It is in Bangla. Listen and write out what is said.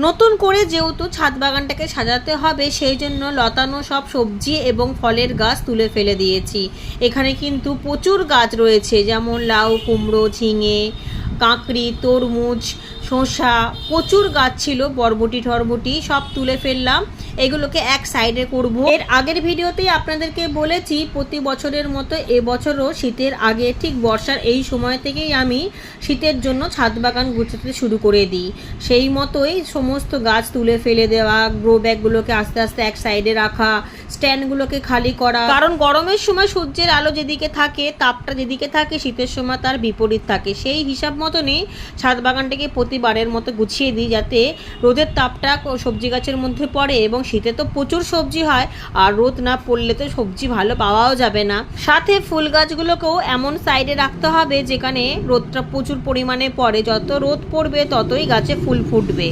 নতুন করে যেহেতু ছাদ বাগানটাকে সাজাতে হবে, সেই জন্য লতানো সব সবজি এবং ফলের গাছ তুলে ফেলে দিয়েছি। এখানে কিন্তু প্রচুর গাছ রয়েছে, যেমন লাউ, কুমড়ো, ঝিঙে, কাঁকড়ি, তরমুজ, শসা, প্রচুর গাছ ছিল, বরবটি টরবটি সব তুলে ফেললাম। এগুলোকে এক সাইডে করব। এর আগের ভিডিওতেই আপনাদেরকে বলেছি প্রতি বছরের মতো এবছরও শীতের আগে ঠিক বর্ষার এই সময় থেকেই আমি শীতের জন্য ছাদ বাগান গুছাতে শুরু করে দিই। সেই মতোই সমস্ত গাছ তুলে ফেলে দেওয়া, গ্রো ব্যাগগুলোকে আস্তে আস্তে এক সাইডে রাখা, স্ট্যান্ডগুলোকে খালি করা। কারণ গরমের সময় সূর্যের আলো যেদিকে থাকে, তাপটা যেদিকে থাকে, শীতের সময় তার বিপরীত থাকে। সেই হিসাব মতনই ছাদ বাগানটাকে প্রতিবারের মতো গুছিয়ে দিই, যাতে রোদের তাপটা সবজি গাছের মধ্যে পড়ে। এবং শীতে তো প্রচুর সবজি হয়, আর রোদ না পড়লে তো সবজি ভালো পাওয়াও যাবে না। সাথে ফুল গাছগুলোকেও এমন সাইডে রাখতে হবে যেখানে রোদটা প্রচুর পরিমাণে পড়ে। যত রোদ পড়বে ততই গাছে ফুল ফুটবে।